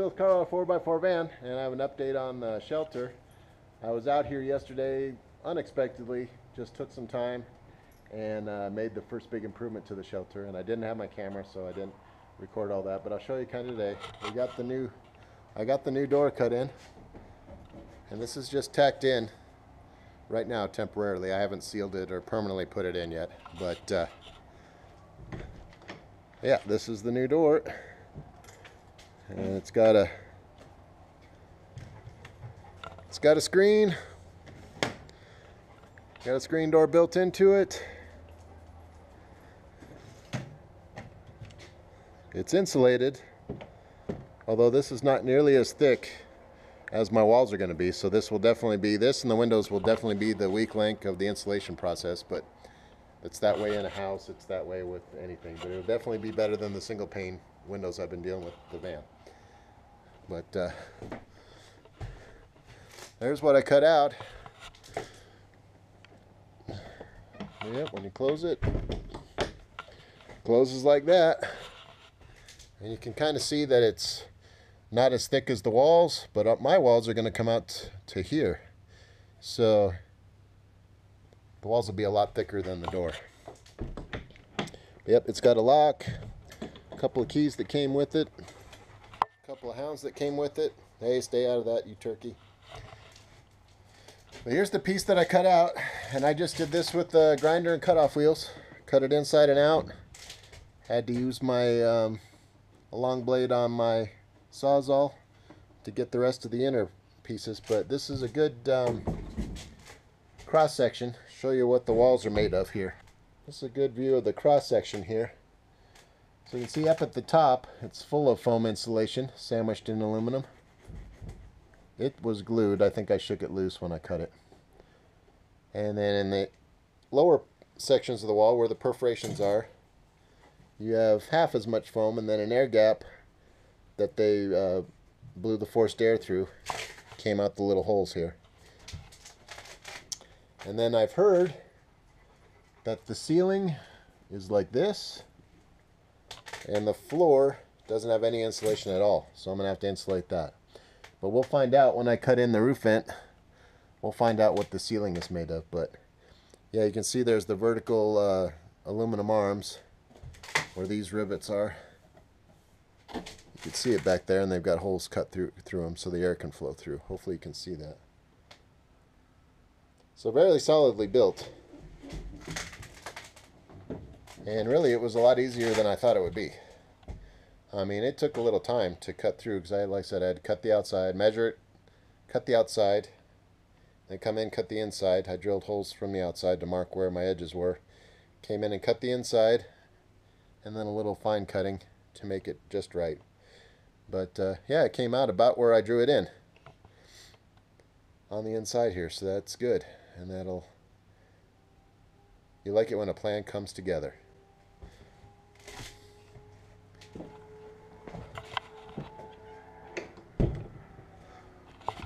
with Carl, a 4x4 van, and I have an update on the shelter. I was out here yesterday unexpectedly, just took some time and made the first big improvement to the shelter. And I didn't have my camera, so I didn't record all that, but I'll show you kind of today. I got the new door cut in, and this is just tacked in right now temporarily. I haven't sealed it or permanently put it in yet, but yeah, this is the new door. And it's got a screen. Got a screen door built into it. It's insulated, although this is not nearly as thick as my walls are going to be. So this will definitely be, this and the windows will definitely be the weak link of the insulation process. But it's that way in a house. It's that way with anything. But it'll definitely be better than the single pane windows I've been dealing with the van. But there's what I cut out. Yep, when you close it, closes like that. And you can kind of see that it's not as thick as the walls, but my walls are going to come out to here. So the walls will be a lot thicker than the door. But yep, it's got a lock, a couple of keys that came with it. Couple of hounds that came with it. Hey, stay out of that, you turkey. But here's the piece that I cut out, and I just did this with the grinder and cutoff wheels. Cut it inside and out. Had to use my long blade on my Sawzall to get the rest of the inner pieces. But this is a good cross section. Show you what the walls are made of here. This is a good view of the cross section here. So you can see up at the top, it's full of foam insulation, sandwiched in aluminum. It was glued. I think I shook it loose when I cut it. And then in the lower sections of the wall where the perforations are, you have half as much foam, and then an air gap that they blew the forced air through. Came out the little holes here. And then I've heard that the ceiling is like this, and the floor doesn't have any insulation at all, so I'm gonna have to insulate that. But we'll find out when I cut in the roof vent. We'll find out what the ceiling is made of. But yeah, you can see there's the vertical aluminum arms where these rivets are. You can see it back there, and they've got holes cut through them so the air can flow through. Hopefully you can see that. So very solidly built. And really, it was a lot easier than I thought it would be. I mean, it took a little time to cut through because, like I said, I had to cut the outside, measure it, cut the outside, then come in, cut the inside. I drilled holes from the outside to mark where my edges were. Came in and cut the inside, and then a little fine cutting to make it just right. But yeah, it came out about where I drew it in on the inside here, so that's good. And that'll, you like it when a plan comes together.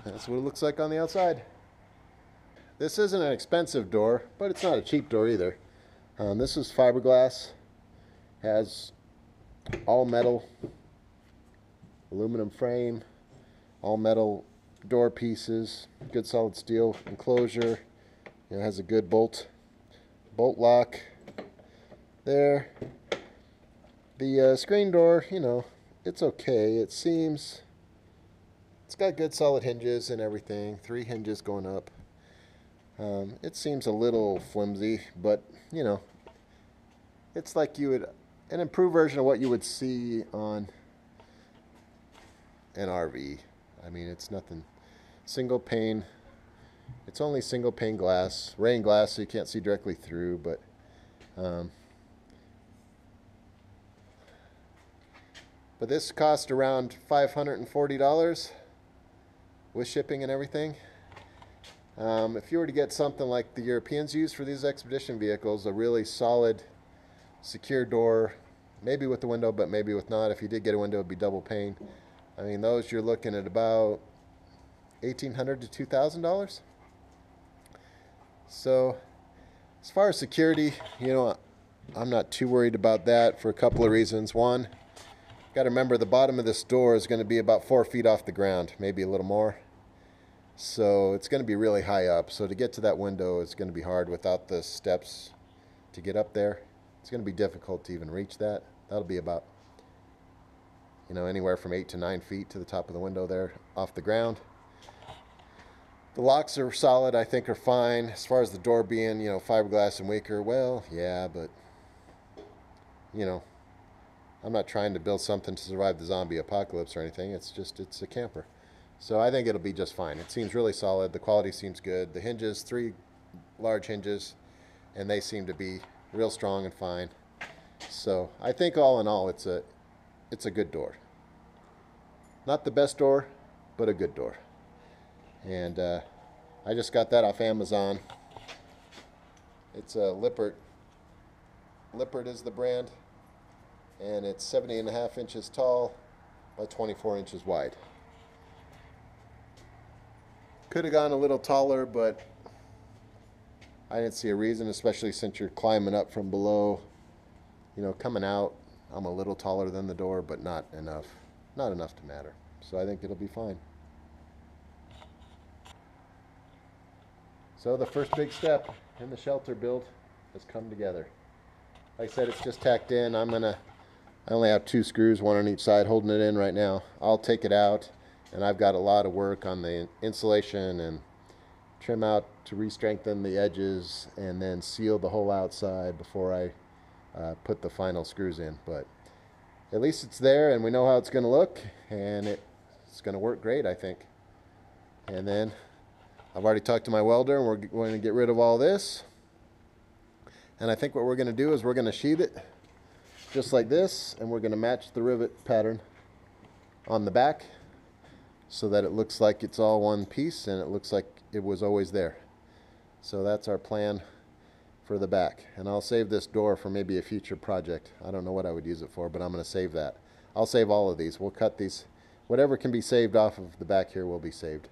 That's what it looks like on the outside. This isn't an expensive door, but it's not a cheap door either. This is fiberglass. Has all metal, aluminum frame, all metal door pieces, good solid steel enclosure. It has a good bolt lock there. The screen door, you know, it's okay. It seems it's got good solid hinges and everything. 3 hinges going up. It seems a little flimsy, but you know, it's like an improved version of what you would see on an RV. I mean, it's nothing. Single pane. It's only single pane glass, rain glass, so you can't see directly through. But this cost around $540 with shipping and everything. If you were to get something like the Europeans use for these expedition vehicles, a really solid, secure door, maybe with the window, but maybe with not. If you did get a window, it'd be double pane. I mean, those you're looking at about $1,800 to $2,000. So, as far as security, you know, I'm not too worried about that for a couple of reasons. One, Got to remember the bottom of this door is going to be about 4 feet off the ground, maybe a little more. So it's going to be really high up. So to get to that window is going to be hard without the steps to get up there. It's going to be difficult to even reach that. That'll be about, anywhere from 8 to 9 feet to the top of the window there off the ground. The locks are solid, I think are fine. As far as the door being, fiberglass and weaker, well, yeah, but, I'm not trying to build something to survive the zombie apocalypse or anything. It's a camper. So I think it'll be just fine. It seems really solid. The quality seems good. The hinges, 3 large hinges, and they seem to be real strong and fine. So I think all in all, it's a good door. Not the best door, but a good door. And I just got that off Amazon. It's a Lippert. Lippert is the brand. And it's 70.5 inches tall by 24 inches wide. Could have gone a little taller, but I didn't see a reason, especially since you're climbing up from below. Coming out, I'm a little taller than the door, but not enough. Not enough to matter. So I think it'll be fine. So the first big step in the shelter build has come together. Like I said, it's just tacked in. I only have 2 screws, one on each side, holding it in right now. I'll take it out, and I've got a lot of work on the insulation and trim out to re-strengthen the edges and then seal the whole outside before I put the final screws in. But at least it's there, and we know how it's going to look, and it's going to work great, I think. And then I've already talked to my welder, and we're going to get rid of all this. And I think what we're going to do is we're going to sheath it just like this, and we're going to match the rivet pattern on the back so that it looks like it's all one piece and it looks like it was always there. So that's our plan for the back. And I'll save this door for maybe a future project. I don't know what I would use it for, but I'm going to save that. I'll save all of these. We'll cut these. Whatever can be saved off of the back here will be saved.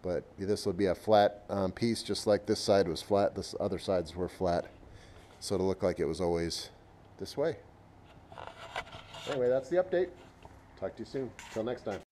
But this will be a flat piece, just like this side was flat. This other sides were flat. So it'll look like it was always this way. Anyway, that's the update. Talk to you soon. Till next time.